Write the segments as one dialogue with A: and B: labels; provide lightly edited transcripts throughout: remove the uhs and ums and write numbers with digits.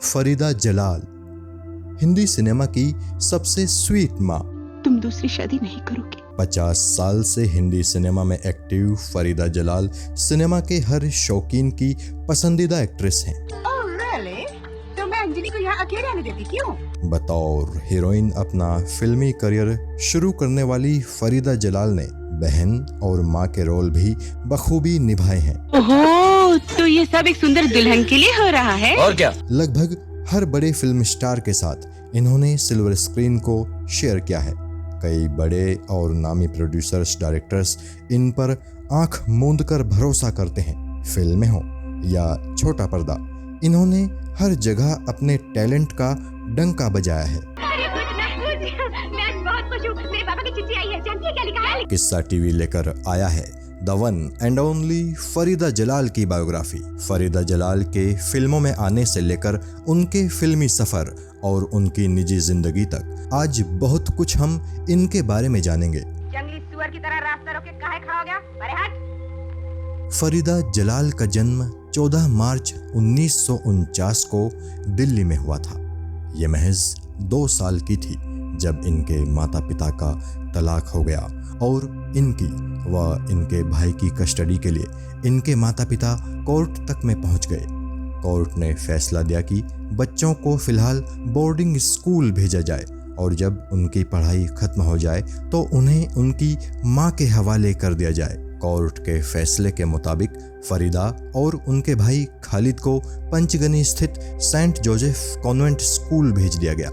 A: Farida Jalal, Hindi cinema की सबसे sweet माँ।
B: तुम दूसरी शादी नहीं करोगे।
A: 50 साल से हिंदी सिनेमा में एक्टिव फरीदा जलाल सिनेमा के हर शौकीन की पसंदीदा एक्ट्रेस हैं।
B: तो मैं अंजलि को यहाँ अकेले आने देती क्यों?
A: बतौर हीरोइन अपना फिल्मी करियर शुरू करने वाली फरीदा जलाल ने बहन और माँ के रोल भी बखूबी निभाए हैं।
B: ओहो, तो ये सब एक सुंदर दुल्हन के लिए हो रहा है
C: और क्या?
A: लगभग हर बड़े फिल्म स्टार के साथ इन्होंने सिल्वर स्क्रीन को शेयर किया है। कई बड़े और नामी प्रोड्यूसर्स, डायरेक्टर्स इन पर आंख मूंद कर भरोसा करते हैं। फिल्में हो या छोटा पर्दा, इन्होंने हर जगह अपने टैलेंट का डंका बजाया है। किस्सा टीवी लेकर आया है the one and only Farida Jalal की बायोग्राफी। फरीदा जलाल के फिल्मों में आने से लेकर उनके फिल्मी सफर और उनकी निजी जिंदगी तक आज बहुत कुछ हम इनके बारे में जानेंगे।
B: जंगली सुअर की तरह रास्ता रोके काहे खड़ा हो गया? अरे हट।
A: फरीदा जलाल का जन्म 14 मार्च 1949 को दिल्ली में हुआ था। ये महज 2 साल की थी जब इनके माता पिता का तलाक हो गया और इनकी व इनके भाई की कस्टडी के लिए इनके माता पिता कोर्ट तक में पहुंच गए। कोर्ट ने फैसला दिया कि बच्चों को फिलहाल बोर्डिंग स्कूल भेजा जाए और जब उनकी पढ़ाई खत्म हो जाए तो उन्हें उनकी मां के हवाले कर दिया जाए। कोर्ट के फैसले के मुताबिक फरीदा और उनके भाई खालिद को पंचगनी स्थित सेंट जोसेफ कॉन्वेंट स्कूल भेज दिया गया।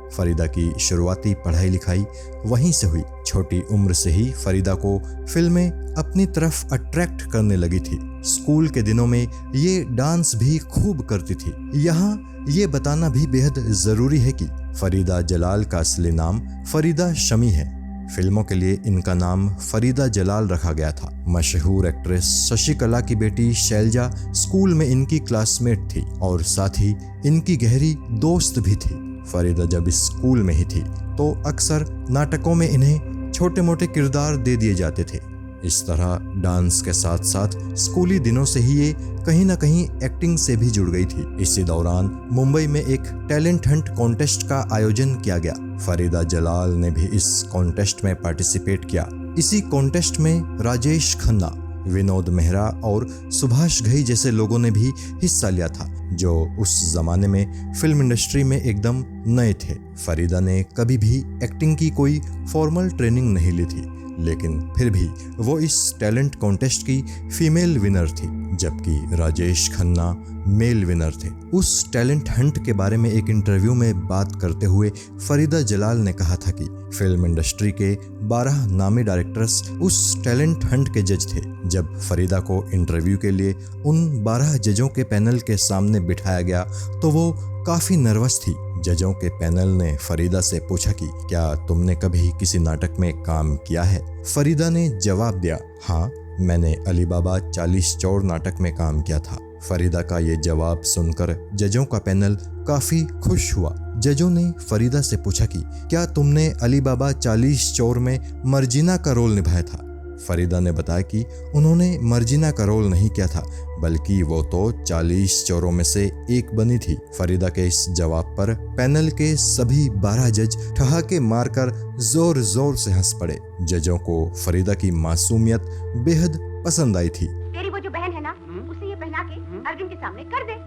A: फरीदा की शुरुआती पढ़ाई लिखाई वहीं से हुई। छोटी उम्र से ही फरीदा को फिल्में अपनी तरफ अट्रैक्ट करने लगी थी। स्कूल के दिनों में ये डांस भी खूब करती थी। यहाँ ये बताना भी बेहद जरूरी है कि फरीदा जलाल का असली नाम फरीदा शमी है। फिल्मों के लिए इनका नाम फरीदा जलाल रखा गया था। मशहूर एक्ट्रेस शशिकला की बेटी शैलजा स्कूल में इनकी क्लासमेट थी और साथ ही इनकी गहरी दोस्त भी थी। फरीदा जब स्कूल में ही थी तो अक्सर नाटकों में इन्हें छोटे मोटे किरदार दे दिए जाते थे। इस तरह डांस के साथ साथ स्कूली दिनों से ही ये कहीं ना कहीं एक्टिंग से भी जुड़ गई थी। इसी दौरान मुंबई में एक टैलेंट हंट कॉन्टेस्ट का आयोजन किया गया। फरीदा जलाल ने भी इस कॉन्टेस्ट में पार्टिसिपेट किया। इसी कॉन्टेस्ट में राजेश खन्ना, विनोद मेहरा और सुभाष घई जैसे लोगों ने भी हिस्सा लिया था, जो उस जमाने में फिल्म इंडस्ट्री में एकदम नए थे। फरीदा ने कभी भी एक्टिंग की कोई फॉर्मल ट्रेनिंग नहीं ली थी, लेकिन फिर भी वो इस टैलेंट कॉन्टेस्ट की फीमेल विनर थी, जबकि राजेश खन्ना मेल विनर थे। उस टैलेंट हंट के बारे में एक इंटरव्यू में बात करते हुए फरीदा जलाल ने कहा था कि फिल्म इंडस्ट्री के 12 नामी डायरेक्टर्स उस टैलेंट हंट के जज थे। जब फरीदा को इंटरव्यू के लिए उन 12 जजों के पैनल के सामने बिठाया गया तो वो काफी नर्वस थी। जजों के पैनल ने फरीदा से पूछा कि क्या तुमने कभी किसी नाटक में काम किया है? फरीदा ने जवाब दिया, हाँ, मैंने अली बाबा 40 चोर नाटक में काम किया था। फरीदा का ये जवाब सुनकर जजों का पैनल काफी खुश हुआ। जजों ने फरीदा से पूछा कि क्या तुमने अली बाबा 40 चोर में मर्जिना का रोल निभाया था? फरीदा ने बताया कि उन्होंने मर्जिना का रोल नहीं किया था, बल्कि वो तो 40 चोरों में से एक बनी थी। फरीदा के इस जवाब पर पैनल के सभी 12 जज ठहाके मारकर जोर जोर से हंस पड़े। जजों को फरीदा की मासूमियत बेहद पसंद आई थी।
B: तेरी वो जो बहन है ना, उसे ये पहना के अर्जुन के सामने कर दे।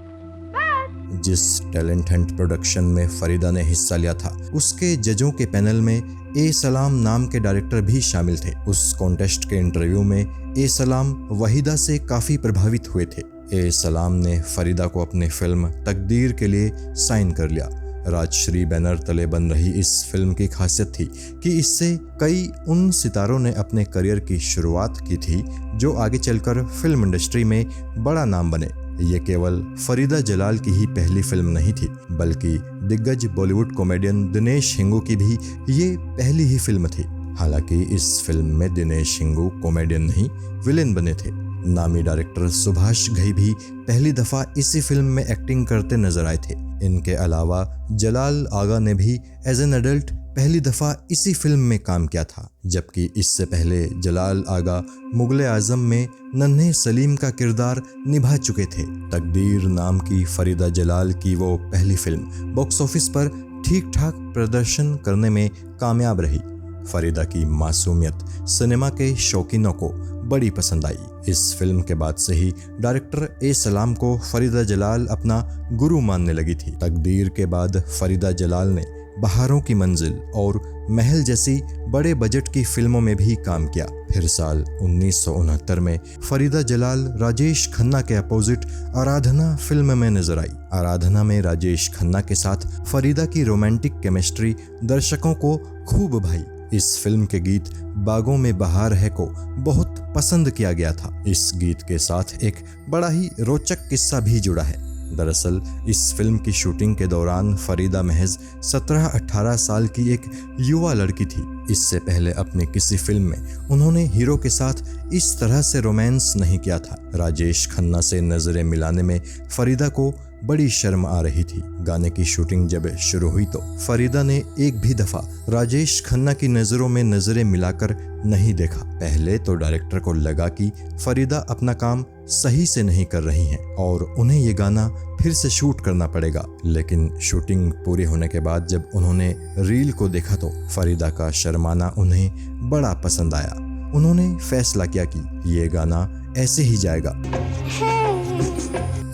A: जिस टैलेंट हंट प्रोडक्शन में फरीदा ने हिस्सा लिया था, उसके जजों के पैनल में ए सलाम नाम के डायरेक्टर भी शामिल थे। उस कॉन्टेस्ट के इंटरव्यू में ए सलाम वहीदा से काफी प्रभावित हुए थे। ए सलाम ने फरीदा को अपनी फिल्म तकदीर के लिए साइन कर लिया। राजश्री बैनर तले बन रही इस फिल्म की खासियत थी कि इससे कई उन सितारों ने अपने करियर की शुरुआत की थी जो आगे चलकर फिल्म इंडस्ट्री में बड़ा नाम बने। ये केवल फरीदा जलाल की ही पहली फिल्म नहीं थी, बल्कि दिग्गज बॉलीवुड कॉमेडियन दिनेश हिंगू की भी ये पहली ही फिल्म थी। हालांकि इस फिल्म में दिनेश हिंगू कॉमेडियन नहीं, विलेन बने थे। नामी डायरेक्टर सुभाष घई भी पहली दफा इसी फिल्म में एक्टिंग करते नजर आए थे। इनके अलावा जलाल आगा ने भी एज एन एडल्ट पहली दफ़ा इसी फिल्म में काम किया था, जबकि इससे पहले जलाल आगा मुगल आजम में नन्हे सलीम का किरदार निभा चुके थे। तकदीर नाम की फरीदा जलाल की वो पहली फिल्म बॉक्स ऑफिस पर ठीक ठाक प्रदर्शन करने में कामयाब रही। फरीदा की मासूमियत सिनेमा के शौकीनों को बड़ी पसंद आई। इस फिल्म के बाद से ही डायरेक्टर ए सलाम को फरीदा जलाल अपना गुरु मानने लगी थी। तकदीर के बाद फरीदा जलाल ने बहारों की मंजिल और महल जैसी बड़े बजट की फिल्मों में भी काम किया। फिर साल 1969 में फरीदा जलाल राजेश खन्ना के अपोजिट आराधना फिल्म में नजर आई। आराधना में राजेश खन्ना के साथ फरीदा की रोमांटिक केमिस्ट्री दर्शकों को खूब भाई। इस फिल्म के गीत बागों में बहार है को बहुत पसंद किया गया था। इस गीत के साथ एक बड़ा ही रोचक किस्सा भी जुड़ा है। दरअसल इस फिल्म की शूटिंग के दौरान फरीदा महज 17-18 साल की एक युवा लड़की थी। इससे पहले अपनी किसी फिल्म में उन्होंने हीरो के साथ इस तरह से रोमांस नहीं किया था। राजेश खन्ना से नजरें मिलाने में फरीदा को बड़ी शर्म आ रही थी। गाने की शूटिंग जब शुरू हुई तो फरीदा ने एक भी दफा राजेश खन्ना की नजरों में नजरें मिलाकर नहीं देखा। पहले तो डायरेक्टर को लगा कि फरीदा अपना काम सही से नहीं कर रही हैं और उन्हें ये गाना फिर से शूट करना पड़ेगा। लेकिन शूटिंग पूरी होने के बाद जब उन्होंने रील को देखा तो फरीदा का शर्माना उन्हें बड़ा पसंद आया। उन्होंने फैसला किया कि ये गाना ऐसे ही जाएगा।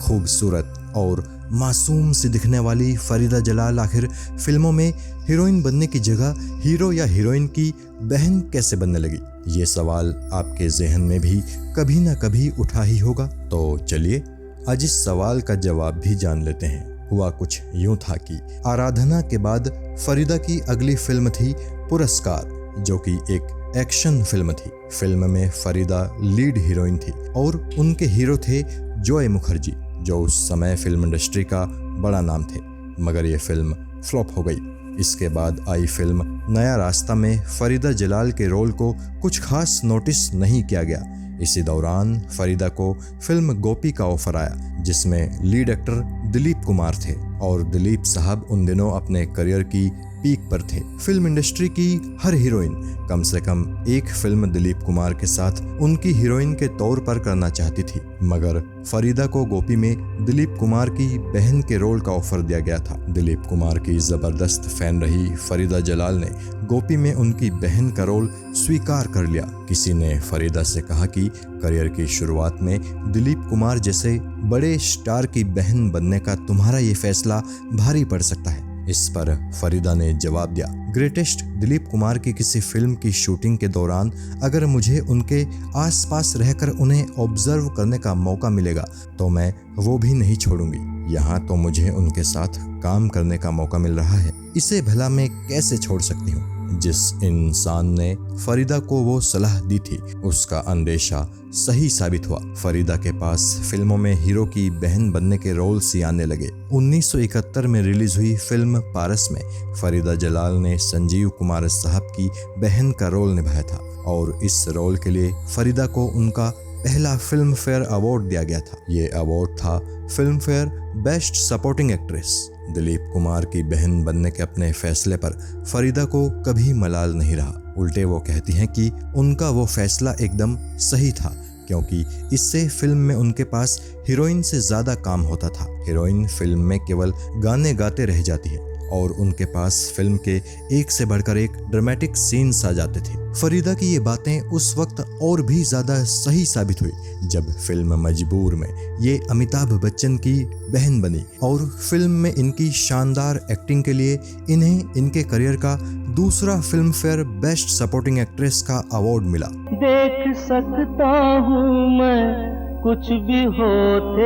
A: खूबसूरत और मासूम सी दिखने वाली फरीदा जलाल आखिर फिल्मों में हीरोइन बनने की जगह हीरो या हीरोइन की बहन कैसे बनने लगी? ये सवाल आपके जहन में भी कभी ना कभी उठा ही होगा। तो चलिए आज इस सवाल का जवाब भी जान लेते हैं। हुआ कुछ यूं था कि आराधना के बाद फरीदा की अगली फिल्म थी पुरस्कार, जो कि एक एक्शन फिल्म थी। फिल्म में फरीदा लीड हीरोइन थी और उनके हीरो थे जॉय मुखर्जी, जो उस समय फिल्म इंडस्ट्री का बड़ा नाम थे। मगर ये फिल्म फ्लॉप हो गई। इसके बाद आई फिल्म नया रास्ता में फरीदा जलाल के रोल को कुछ खास नोटिस नहीं किया गया। इसी दौरान फरीदा को फिल्म गोपी का ऑफर आया, जिसमें लीड एक्टर दिलीप कुमार थे और दिलीप साहब उन दिनों अपने करियर की पीक पर थे। फिल्म इंडस्ट्री की हर हीरोइन कम से कम एक फिल्म दिलीप कुमार के साथ उनकी हीरोइन के तौर पर करना चाहती थी। मगर फरीदा को गोपी में दिलीप कुमार की बहन के रोल का ऑफर दिया गया था। दिलीप कुमार की जबरदस्त फैन रही फरीदा जलाल ने गोपी में उनकी बहन का रोल स्वीकार कर लिया। किसी ने फरीदा से कहा कि करियर की शुरुआत में दिलीप कुमार जैसे बड़े स्टार की बहन बनने का तुम्हारा ये फैसला भारी पड़ सकता है। इस पर फरीदा ने जवाब दिया, ग्रेटेस्ट दिलीप कुमार की किसी फिल्म की शूटिंग के दौरान अगर मुझे उनके आसपास रहकर उन्हें ऑब्जर्व करने का मौका मिलेगा तो मैं वो भी नहीं छोड़ूंगी। यहाँ तो मुझे उनके साथ काम करने का मौका मिल रहा है, इसे भला मैं कैसे छोड़ सकती हूँ। जिस इंसान ने फरीदा को वो सलाह दी थी उसका अंदेशा सही साबित हुआ। फरीदा के पास फिल्मों में हीरो की बहन बनने के रोल्स ही आने लगे। 1971 में रिलीज हुई फिल्म पारस में फरीदा जलाल ने संजीव कुमार साहब की बहन का रोल निभाया था और इस रोल के लिए फरीदा को उनका पहला फिल्म फेयर अवार्ड दिया गया था। ये अवार्ड था film fair best supporting actress. Dilip Kumar की बहन बनने के अपने फैसले पर फरीदा को कभी मलाल नहीं रहा। उल्टे वो कहती हैं कि उनका वो फैसला एकदम सही था, क्योंकि इससे फिल्म में उनके पास हीरोइन से ज्यादा काम होता था। हीरोइन फिल्म में केवल गाने गाते रह जाती है और उनके पास फिल्म के एक से बढ़कर एक ड्रामेटिक सीन्स आ जाते थे। फरीदा की ये बातें उस वक्त और भी ज्यादा सही साबित हुई जब फिल्म मजबूर में ये अमिताभ बच्चन की बहन बनी और फिल्म में इनकी शानदार एक्टिंग के लिए इन्हें इनके करियर का दूसरा film fair best supporting actress का अवार्ड मिला।
C: देख सकता हूँ मैं कुछ भी होते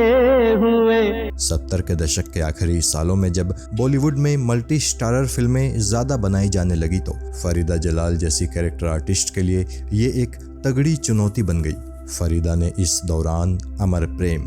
C: हुए।
A: 70 के दशक के आखिरी सालों में जब बॉलीवुड में मल्टी स्टारर फिल्में ज्यादा बनाई जाने लगी तो फरीदा जलाल जैसी कैरेक्टर आर्टिस्ट के लिए ये एक तगड़ी चुनौती बन गई। फरीदा ने इस दौरान अमर प्रेम,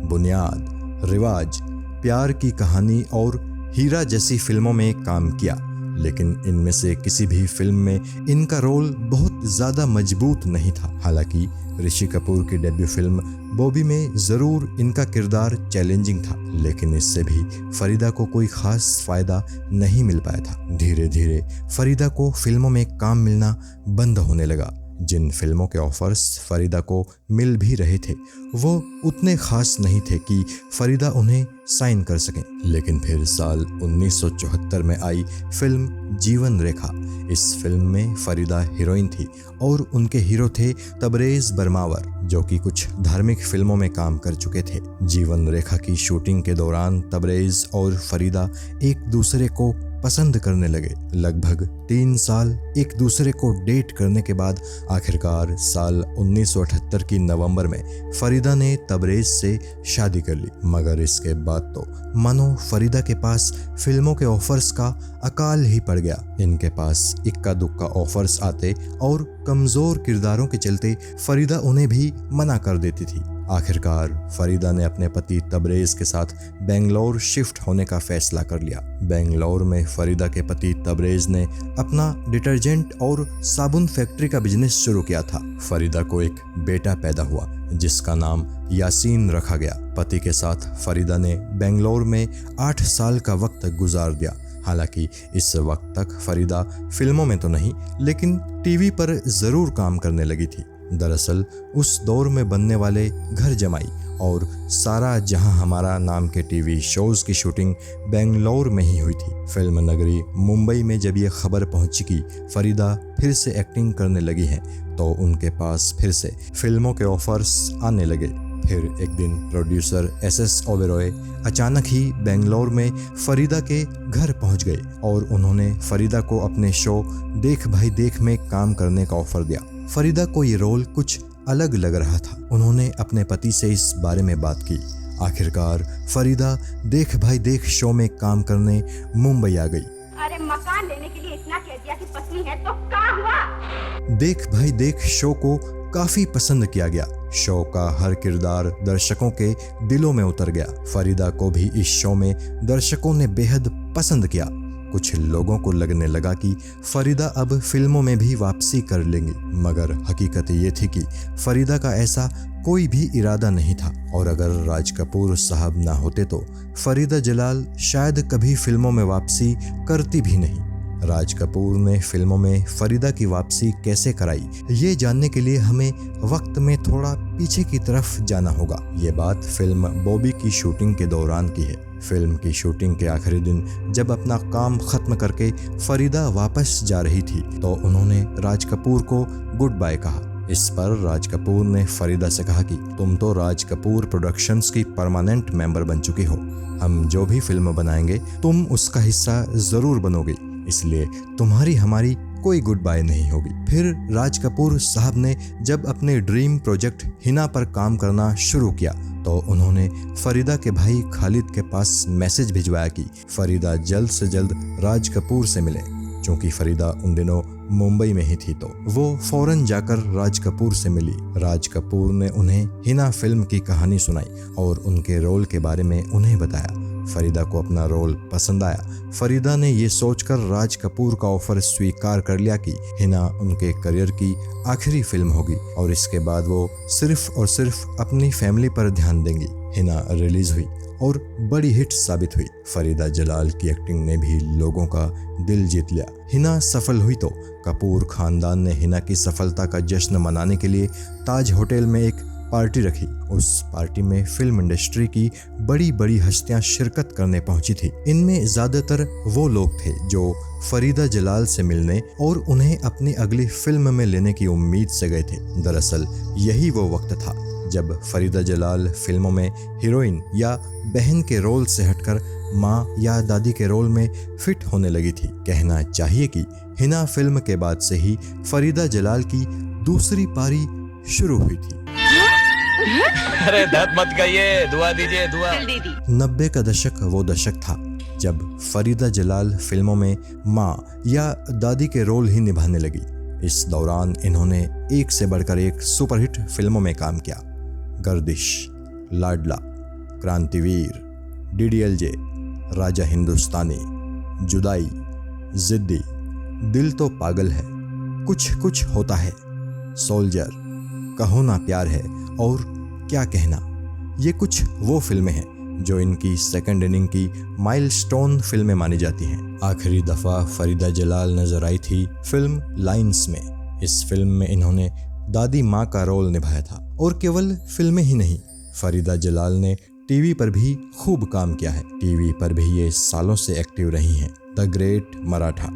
A: बुनियाद, रिवाज, प्यार की कहानी और हीरा जैसी फिल्मों में काम किया, लेकिन इनमें से किसी भी फिल्म में इनका रोल बहुत ज्यादा मजबूत नहीं था। हालांकि ऋषि कपूर की डेब्यू फिल्म बॉबी में ज़रूर इनका किरदार चैलेंजिंग था, लेकिन इससे भी फरीदा को कोई खास फायदा नहीं मिल पाया था। धीरे धीरे फरीदा को फिल्मों में काम मिलना बंद होने लगा। जिन फिल्मों के ऑफर्स फरीदा को मिल भी रहे थे वो उतने खास नहीं थे कि फरीदा उन्हें साइन कर सकें। लेकिन फिर साल 1974 में आई फिल्म जीवन रेखा। इस फिल्म में फरीदा हीरोइन थी और उनके हीरो थे तबरेज़ बरमावर, जो कि कुछ धार्मिक फिल्मों में काम कर चुके थे। जीवन रेखा की शूटिंग के दौरान तबरेज़ और फरीदा एक दूसरे को पसंद करने लगे। लगभग 3 साल एक दूसरे को डेट करने के बाद आखिरकार साल 1978 की नवंबर में फरीदा ने तबरेज़ से शादी कर ली। मगर इसके बाद तो मानो फरीदा के पास फिल्मों के ऑफर्स का अकाल ही पड़ गया। इनके पास इक्का दुक्का ऑफर्स आते और कमज़ोर किरदारों के चलते फरीदा उन्हें भी मना कर देती थी। आखिरकार फरीदा ने अपने पति तबरेज़ के साथ बेंगलोर शिफ्ट होने का फैसला कर लिया। बेंगलोर में फरीदा के पति तबरेज़ ने अपना डिटर्जेंट और साबुन फैक्ट्री का बिजनेस शुरू किया था। फरीदा को एक बेटा पैदा हुआ जिसका नाम यासीन रखा गया। पति के साथ फरीदा ने बेंगलोर में 8 साल का वक्त गुजार दिया। हालांकि इस वक्त तक फरीदा फिल्मों में तो नहीं लेकिन टीवी पर ज़रूर काम करने लगी थी। दरअसल उस दौर में बनने वाले घर जमाई और सारा जहां हमारा नाम के टीवी शोज़ की शूटिंग बेंगलोर में ही हुई थी। फिल्म नगरी मुंबई में जब ये खबर पहुंची कि फरीदा फिर से एक्टिंग करने लगी हैं तो उनके पास फिर से फिल्मों के ऑफर्स आने लगे। फिर एक दिन प्रोड्यूसर SS ओबेरॉय अचानक ही बेंगलोर में फरीदा के घर पहुंच गए और उन्होंने फरीदा को अपने शो देख भाई देख में काम करने का ऑफर दिया। फरीदा को ये रोल कुछ अलग लग रहा था। उन्होंने अपने पति से इस बारे में बात की। आखिरकार फरीदा देख भाई देख शो में काम करने मुंबई आ गई।
B: अरे मकान लेने के लिए इतना कह दिया कि पत्नी है तो क्या हुआ?
A: देख भाई देख शो को काफी पसंद किया गया। शो का हर किरदार दर्शकों के दिलों में उतर गया। फरीदा को भी इस शो में दर्शकों ने बेहद पसंद किया। कुछ लोगों को लगने लगा कि फरीदा अब फिल्मों में भी वापसी कर लेंगी, मगर हकीकत ये थी कि फरीदा का ऐसा कोई भी इरादा नहीं था और अगर राज कपूर साहब ना होते तो फरीदा जलाल शायद कभी फिल्मों में वापसी करती भी नहीं। राज कपूर ने फिल्मों में फरीदा की वापसी कैसे कराई, ये जानने के लिए हमें वक्त में थोड़ा पीछे की तरफ जाना होगा। ये बात फिल्म बॉबी की शूटिंग के दौरान की है। फिल्म की शूटिंग के आखिरी दिन जब अपना काम खत्म करके फरीदा वापस जा रही थी तो उन्होंने राज कपूर को गुड बाय कहा। इस पर राज कपूर ने फरीदा से कहा कि तुम तो राज कपूर प्रोडक्शंस की परमानेंट मेंबर बन चुकी हो। हम जो भी फिल्म बनाएंगे तुम उसका हिस्सा ज़रूर बनोगे, इसलिए तुम्हारी हमारी कोई गुड बाय नहीं होगी। फिर राज कपूर साहब ने जब अपने ड्रीम प्रोजेक्ट हिना पर काम करना शुरू किया तो उन्होंने फरीदा के भाई खालिद के पास मैसेज भिजवाया कि फरीदा जल्द से जल्द राज कपूर से मिले। चूंकि फरीदा उन दिनों मुंबई में ही थी तो वो फौरन जाकर राज कपूर से मिली। राज कपूर ने उन्हें हिना फिल्म की कहानी सुनाई और उनके रोल के बारे में उन्हें बताया। फरीदा को अपना रोल पसंद आया। फरीदा ने ये सोचकर राज कपूर का ऑफर स्वीकार कर लिया कि हिना उनके करियर की आखिरी फिल्म होगी और इसके बाद वो सिर्फ और सिर्फ अपनी फैमिली पर ध्यान देंगी। हिना रिलीज हुई और बड़ी हिट साबित हुई। फरीदा जलाल की एक्टिंग ने भी लोगों का दिल जीत लिया। हिना सफल हुई तो कपूर खानदान ने हिना की सफलता का जश्न मनाने के लिए ताज होटल में एक पार्टी रखी। उस पार्टी में फिल्म इंडस्ट्री की बड़ी बड़ी हस्तियां शिरकत करने पहुंची थी। इनमें ज्यादातर वो लोग थे जो फरीदा जलाल से मिलने और उन्हें अपनी अगली फिल्म में लेने की उम्मीद से गए थे। दरअसल यही वो वक्त था जब फरीदा जलाल फिल्मों में हीरोइन या बहन के रोल से हटकर माँ या दादी के रोल में फिट होने लगी थी। कहना चाहिए कि हिना फिल्म के बाद से ही फरीदा जलाल की दूसरी पारी शुरू हुई थी।
D: अरे दर्द मत कहिए, दुआ दीजिए, दुआ।
A: 90 का दशक वो दशक था जब फरीदा जलाल फिल्मों में माँ या दादी के रोल ही निभाने लगी। इस दौरान इन्होंने एक से बढ़कर एक सुपरहिट फिल्मों में काम किया। गर्दिश, लाडला, क्रांतिवीर, DDLJ, राजा हिंदुस्तानी, जुदाई, जिद्दी, दिल तो पागल है, कुछ कुछ होता है, सोल्जर, कहो ना प्यार है और क्या कहना, ये कुछ वो फिल्में हैं जो इनकी सेकंड इनिंग की माइलस्टोन फिल्में मानी जाती हैं। आखिरी दफ़ा फरीदा जलाल नजर आई थी फिल्म लाइन्स में। इस फिल्म में इन्होंने दादी माँ का रोल निभाया था। और केवल फिल्में ही नहीं, फरीदा जलाल ने टीवी पर भी खूब काम किया है। टीवी पर भी ये सालों से एक्टिव रही हैं। द ग्रेट मराठा,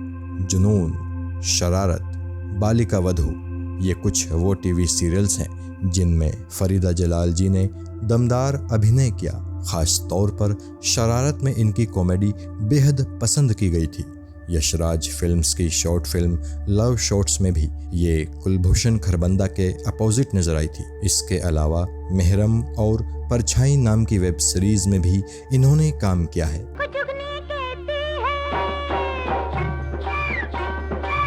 A: जुनून, शरारत, बालिका वधू, ये कुछ वो टीवी सीरियल्स हैं जिनमें फरीदा जलाल जी ने दमदार अभिनय किया। खास तौर पर शरारत में इनकी कॉमेडी बेहद पसंद की गई थी। यशराज फिल्म्स की शॉर्ट फिल्म लव शॉट्स में भी ये कुलभूषण खरबंदा के अपोजिट नजर आई थी। इसके अलावा मेहरम और परछाई नाम की वेब सीरीज में भी इन्होंने काम किया है।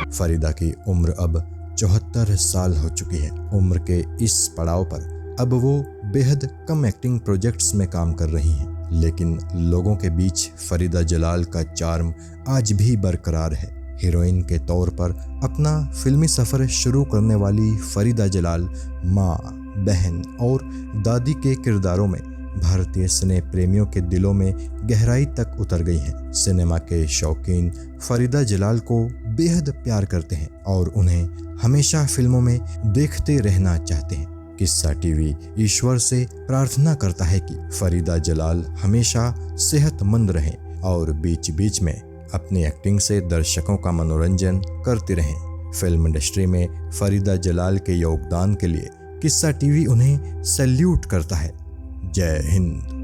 A: फरीदा की उम्र अब 74 साल हो चुकी है। उम्र के इस पड़ाव पर अब वो बेहद कम एक्टिंग प्रोजेक्ट्स में काम कर रही हैं, लेकिन लोगों के बीच फरीदा जलाल का चार्म आज भी बरकरार है। हीरोइन के तौर पर अपना फिल्मी सफ़र शुरू करने वाली फरीदा जलाल माँ, बहन और दादी के किरदारों में भारतीय सिने प्रेमियों के दिलों में गहराई तक उतर गई हैं। सिनेमा के शौकीन फरीदा जलाल को बेहद प्यार करते हैं और उन्हें हमेशा फिल्मों में देखते रहना चाहते हैं। किस्सा टीवी ईश्वर से प्रार्थना करता है कि फरीदा जलाल हमेशा सेहतमंद रहें और बीच बीच में अपनी एक्टिंग से दर्शकों का मनोरंजन करती रहें। फिल्म इंडस्ट्री में फरीदा जलाल के योगदान के लिए किस्सा टीवी उन्हें सैल्यूट करता है। जय हिंद।